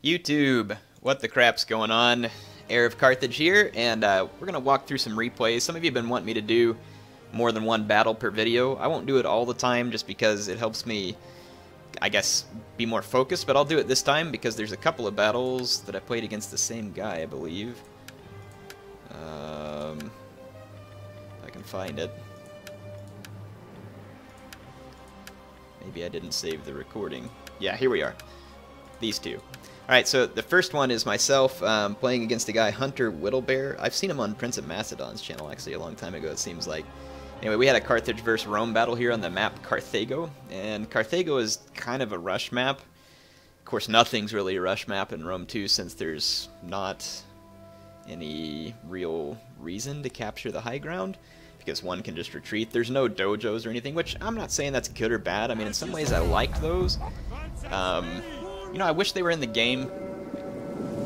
YouTube, what the crap's going on? HeirofCarthage here, and we're going to walk through some replays. Some of you have been wanting me to do more than one battle per video. I won't do it all the time just because it helps me, I guess, be more focused, but I'll do it this time because there's a couple of battles that I played against the same guy, I believe. If I can find it. Maybe I didn't save the recording. Yeah, here we are. These two. Alright, so the first one is myself playing against the guy Hunter Whittlebear. I've seen him on Prince of Macedon's channel actually a long time ago, it seems like. Anyway, we had a Carthage versus Rome battle here on the map Carthago, and Carthago is kind of a rush map. Of course, nothing's really a rush map in Rome 2 since there's not any real reason to capture the high ground, because one can just retreat. There's no dojos or anything, which I'm not saying that's good or bad. I mean, in some ways I liked those. You know, I wish they were in the game,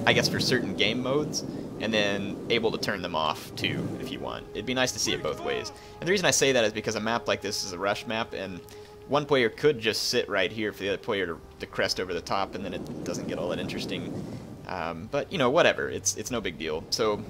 I guess for certain game modes, and then able to turn them off too, if you want. It'd be nice to see it both ways. And the reason I say that is because a map like this is a rush map, and one player could just sit right here for the other player to crest over the top, and then it doesn't get all that interesting. But, you know, whatever. It's no big deal. So, I'm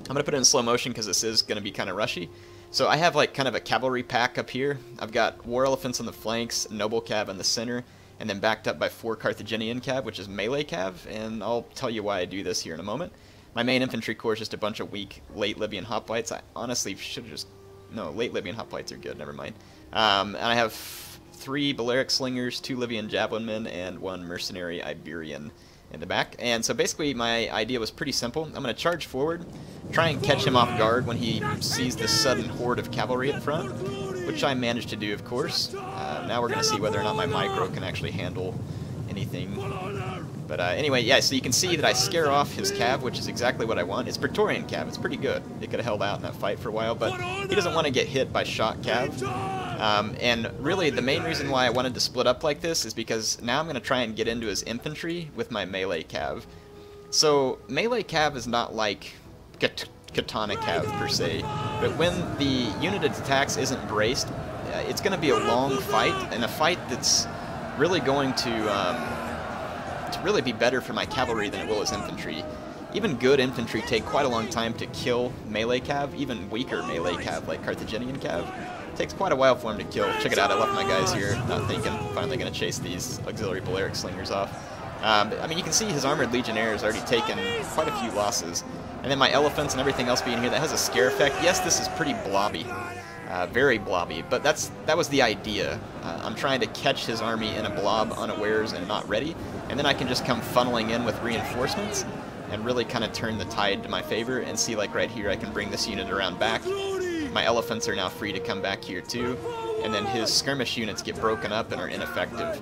going to put it in slow motion because this is going to be kind of rushy. So I have like kind of a cavalry pack up here. I've got war elephants on the flanks, noble cav in the center, and then backed up by 4 Carthaginian cav, which is melee cav, and I'll tell you why I do this here in a moment. My main infantry corps is just a bunch of weak late Libyan hoplites. I honestly should have just... No, late Libyan hoplites are good, never mind. And I have 3 Balearic slingers, 2 Libyan javelin men, and 1 mercenary Iberian in the back. And so basically my idea was pretty simple. I'm going to charge forward, try and catch him off guard when he sees this sudden horde of cavalry in front, which I managed to do, of course. Now we're going to see whether or not my micro can actually handle anything. But anyway, yeah, so you can see that I scare off his cav, which is exactly what I want. It's Praetorian cav. It's pretty good. It could have held out in that fight for a while, but he doesn't want to get hit by shot cav. And really, the main reason why I wanted to split up like this is because now I'm going to try and get into his infantry with my melee cav. So, melee cav is not like katana cav, per se, but when the unit it attacks isn't braced, it's going to be a long fight, and a fight that's really going to really be better for my cavalry than it will as infantry. Even good infantry take quite a long time to kill melee cav, even weaker melee cav like Carthaginian cav. It takes quite a while for him to kill. Check it out, I left my guys here, not thinking I'm finally going to chase these auxiliary Balearic slingers off. I mean, you can see his armored legionnaire has already taken quite a few losses. And then my elephants and everything else being here, that has a scare effect. Yes, this is pretty blobby. Very blobby, but that was the idea. I'm trying to catch his army in a blob unawares and not ready, and then I can just come funneling in with reinforcements and really kind of turn the tide to my favor and see, like right here, I can bring this unit around back. My elephants are now free to come back here too, and then his skirmish units get broken up and are ineffective.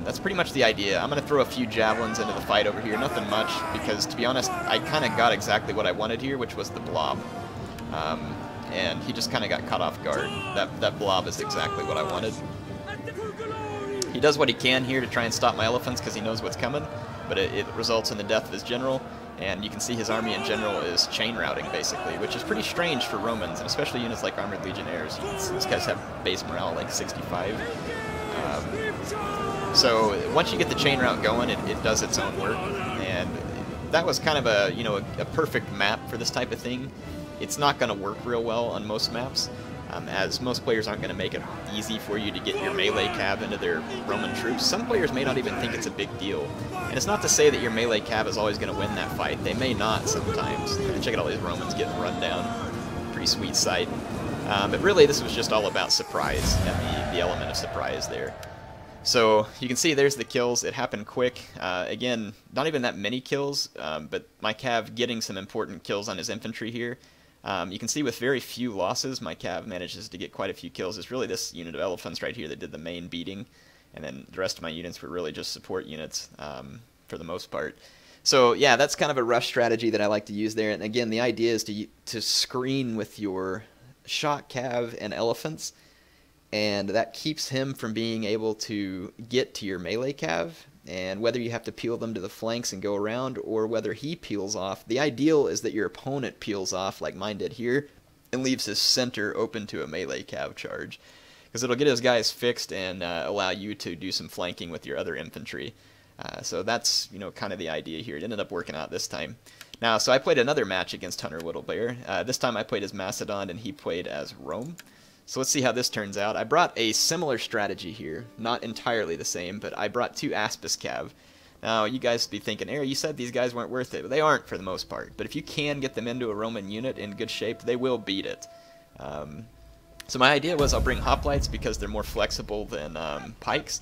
That's pretty much the idea. I'm going to throw a few javelins into the fight over here, nothing much, because to be honest, I kind of got exactly what I wanted here, which was the blob. And he just kind of got caught off guard. That blob is exactly what I wanted. He does what he can here to try and stop my elephants because he knows what's coming, but it results in the death of his general, and you can see his army in general is chain routing, basically, which is pretty strange for Romans, and especially units like Armored Legionnaires. These guys have base morale like 65. So once you get the chain route going, it does its own work, and that was kind of a, you know, a perfect map for this type of thing. It's not going to work real well on most maps, as most players aren't going to make it easy for you to get your melee cav into their Roman troops. Some players may not even think it's a big deal. And it's not to say that your melee cav is always going to win that fight. They may not sometimes. Check out all these Romans getting run down. Pretty sweet sight. But really, this was just all about surprise, and the element of surprise there. So, you can see there's the kills. It happened quick. Again, not even that many kills, but my cav getting some important kills on his infantry here. You can see with very few losses, my cav manages to get quite a few kills. It's really this unit of elephants right here that did the main beating, and then the rest of my units were really just support units for the most part. So yeah, that's kind of a rush strategy that I like to use there. And again, the idea is to screen with your shot cav and elephants, and that keeps him from being able to get to your melee cav. And whether you have to peel them to the flanks and go around, or whether he peels off, the ideal is that your opponent peels off like mine did here and leaves his center open to a melee cav charge, because it'll get his guys fixed and allow you to do some flanking with your other infantry. So that's, you know, kind of the idea here. It ended up working out this time. Now, so I played another match against Hunter Whittlebear. This time I played as Macedon and he played as Rome. So let's see how this turns out. I brought a similar strategy here. Not entirely the same, but I brought 2 Aspis Cav. Now, you guys be thinking, Air, you said these guys weren't worth it. But they aren't for the most part. But if you can get them into a Roman unit in good shape, they will beat it. So my idea was I'll bring hoplites because they're more flexible than pikes,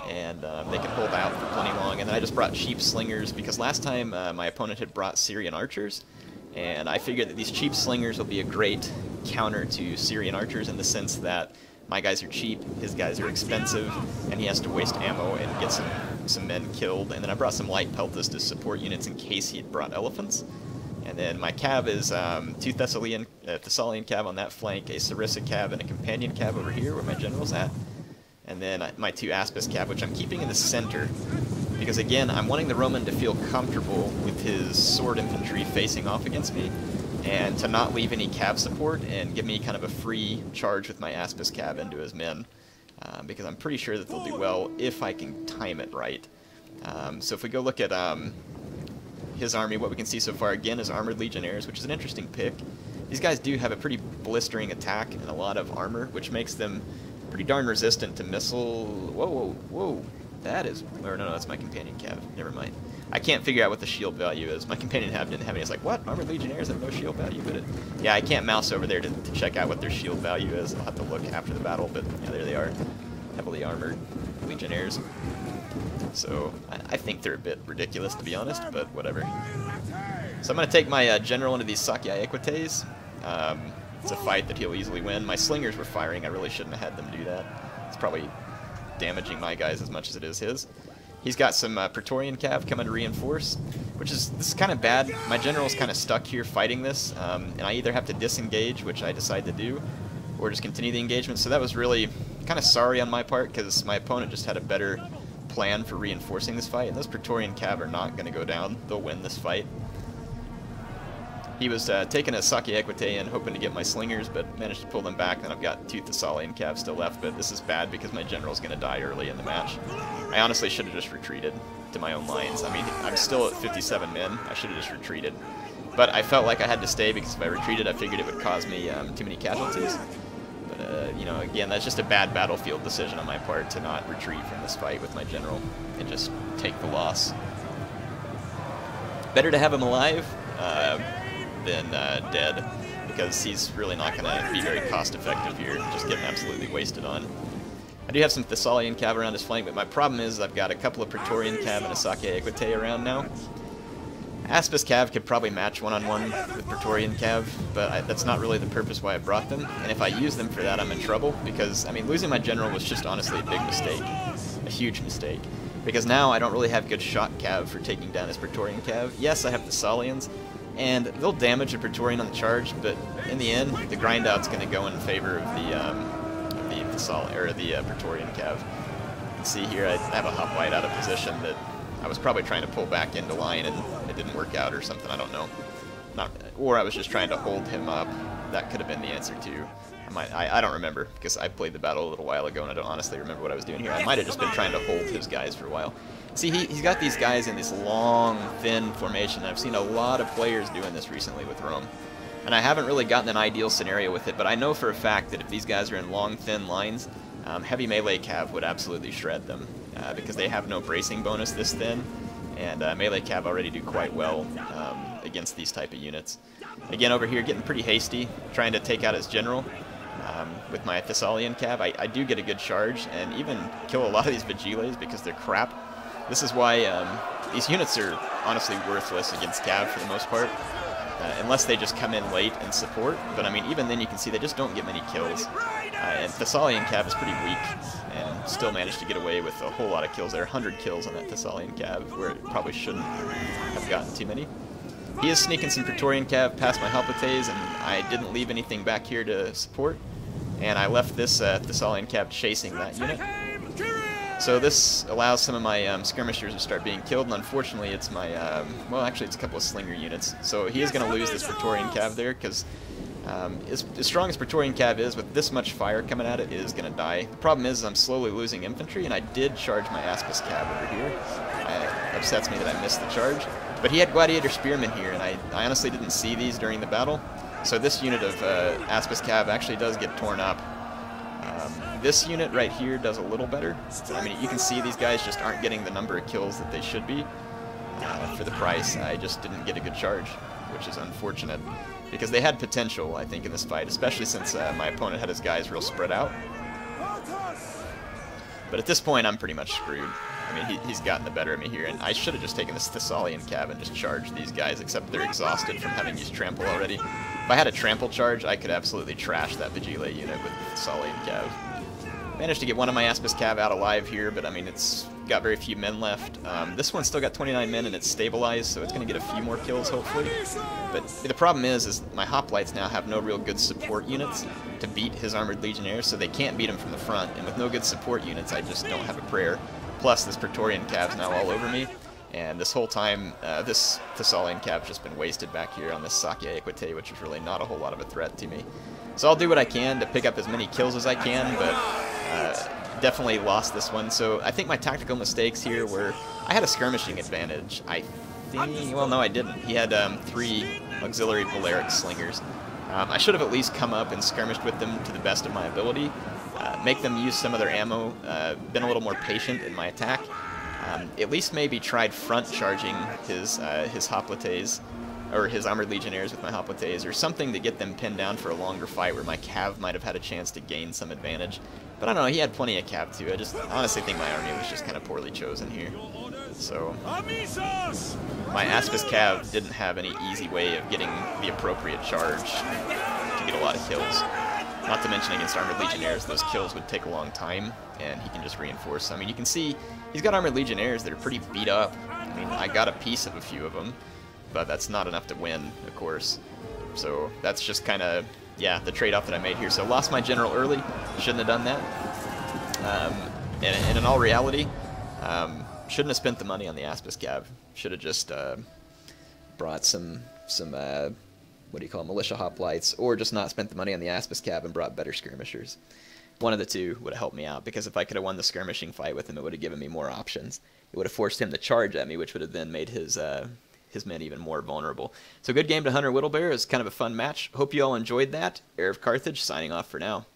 and they can hold out for plenty long. And then I just brought cheap slingers because last time my opponent had brought Syrian archers, and I figured that these cheap slingers will be a great counter to Syrian archers in the sense that my guys are cheap, his guys are expensive, and he has to waste ammo and get some men killed. And then I brought some light peltas to support units in case he had brought elephants. And then my cav is 2 Thessalian cav on that flank, a Sarissa cav, and a companion cav over here where my general's at. And then my 2 Aspis cav, which I'm keeping in the center, because again, I'm wanting the Roman to feel comfortable with his sword infantry facing off against me, and to not leave any cav support, and give me kind of a free charge with my Aspis cav into his men, because I'm pretty sure that they'll do well if I can time it right. So if we go look at his army, what we can see so far again is Armored Legionnaires, which is an interesting pick. These guys do have a pretty blistering attack and a lot of armor, which makes them pretty darn resistant to missile. Whoa, whoa, whoa. That is... Or no, that's my companion cav. Never mind. I can't figure out what the shield value is. My companion cav didn't have any. It's like, what? Armored Legionnaires have no shield value? But yeah, I can't mouse over there to check out what their shield value is. I'll have to look after the battle, but yeah, there they are. Heavily armored Legionnaires. So I think they're a bit ridiculous, to be honest, but whatever. So I'm going to take my general into these Sakyai Equites. It's a fight that he'll easily win. My slingers were firing. I really shouldn't have had them do that. It's probably damaging my guys as much as it is his. He's got some Praetorian cav coming to reinforce, this is kind of bad. My general's kind of stuck here fighting this, and I either have to disengage, which I decide to do, or just continue the engagement. So that was really kind of sorry on my part, because my opponent just had a better plan for reinforcing this fight, and those Praetorian cav are not going to go down. They'll win this fight. He was taking a Saki Equite and hoping to get my slingers, but managed to pull them back. Then I've got 2 Thessalian cav still left, but this is bad because my general's going to die early in the match. I honestly should have just retreated to my own lines. I mean, I'm still at 57 men. I should have just retreated. But I felt like I had to stay because if I retreated, I figured it would cause me too many casualties. But, you know, again, that's just a bad battlefield decision on my part to not retreat from this fight with my general and just take the loss. Better to have him alive than dead, because he's really not going to be very cost-effective here, just getting absolutely wasted on. I do have some Thessalian cav around his flank, but my problem is I've got a couple of Praetorian cav and a Sakyai Equite around now. Aspis cav could probably match one-on-one with Praetorian cav, but that's not really the purpose why I brought them, and if I use them for that, I'm in trouble, because, I mean, losing my general was just honestly a big mistake. A huge mistake. Because now I don't really have good shot cav for taking down his Praetorian cav. Yes, I have Thessalians, and they'll damage a Praetorian on the charge, but in the end, the grind out's going to go in favor of the Praetorian cav. You can see here I have a hoplite out of position that I was probably trying to pull back into line and it didn't work out or something, I don't know. Or I was just trying to hold him up. That could have been the answer too. I don't remember, because I played the battle a little while ago and I don't honestly remember what I was doing here. I might have just been trying to hold his guys for a while. See, he's got these guys in this long, thin formation. I've seen a lot of players doing this recently with Rome. And I haven't really gotten an ideal scenario with it, but I know for a fact that if these guys are in long, thin lines, heavy melee cav would absolutely shred them, because they have no bracing bonus this thin, and melee cav already do quite well against these type of units. Again, over here, getting pretty hasty, trying to take out his general. With my Thessalian cav, I do get a good charge, and even kill a lot of these Vigiles because they're crap. This is why these units are honestly worthless against cav for the most part, unless they just come in late and support. But I mean, even then you can see they just don't get many kills. And Thessalian cav is pretty weak, and still managed to get away with a whole lot of kills there. 100 kills on that Thessalian cav, where it probably shouldn't have gotten too many. He is sneaking some Praetorian cav past my Hoplites, and I didn't leave anything back here to support. And I left this Thessalian cav chasing that unit. So this allows some of my skirmishers to start being killed, and unfortunately it's my, well actually it's a couple of slinger units. So he is going to lose this Praetorian cav there, because as strong as Praetorian cav is, with this much fire coming at it, it is going to die. The problem is I'm slowly losing infantry, and I did charge my Aspis cav over here. upsets me that I missed the charge. But he had Gladiator Spearmen here, and I honestly didn't see these during the battle. So this unit of Aspis Cav actually does get torn up. This unit right here does a little better. I mean, you can see these guys just aren't getting the number of kills that they should be. For the price, I just didn't get a good charge, which is unfortunate. Because they had potential, I think, in this fight, especially since my opponent had his guys real spread out. But at this point, I'm pretty much screwed. I mean, he's gotten the better of me here, and I should have just taken this Thessalian Cav and just charged these guys, except they're exhausted from having used Trample already. If I had a Trample charge, I could absolutely trash that Vigile unit with the Thessalian Cav. Managed to get one of my Aspis Cav out alive here, but I mean, it's got very few men left. This one's still got 29 men and it's stabilized, so it's going to get a few more kills, hopefully. But the problem is my Hoplites now have no real good support units to beat his Armored Legionnaires, so they can't beat him from the front. And with no good support units, I just don't have a prayer. Plus, this Praetorian Cav's now all over me. And this whole time, this Thessalian Cav's just been wasted back here on this Sakya Equite, which is really not a whole lot of a threat to me. So I'll do what I can to pick up as many kills as I can, but definitely lost this one. So I think my tactical mistakes here were I had a skirmishing advantage. I think, well, no, I didn't. He had 3 auxiliary Balearic slingers. I should have at least come up and skirmished with them to the best of my ability, make them use some of their ammo, been a little more patient in my attack, at least maybe tried front charging his Hoplites, or his Armored Legionnaires with my Hoplites, or something to get them pinned down for a longer fight where my Cav might have had a chance to gain some advantage. But I don't know, he had plenty of Cav too. I just honestly think my army was just kind of poorly chosen here. So my Aspis Cav didn't have any easy way of getting the appropriate charge to get a lot of kills. Not to mention against Armored Legionnaires, those kills would take a long time, and he can just reinforce. I mean, you can see he's got Armored Legionnaires that are pretty beat up. I mean, I got a piece of a few of them, but that's not enough to win, of course. So that's just kind of, yeah, the trade-off that I made here. So lost my general early, shouldn't have done that. And in all reality, shouldn't have spent the money on the Aspis Cav. Should have just brought some what do you call it, militia hoplites, or just not spent the money on the Aspis Cav and brought better skirmishers. One of the two would have helped me out, because if I could have won the skirmishing fight with him, it would have given me more options. It would have forced him to charge at me, which would have then made his men even more vulnerable. So good game to Hunter Whittlebear. It was kind of a fun match. Hope you all enjoyed that. HeirofCarthage signing off for now.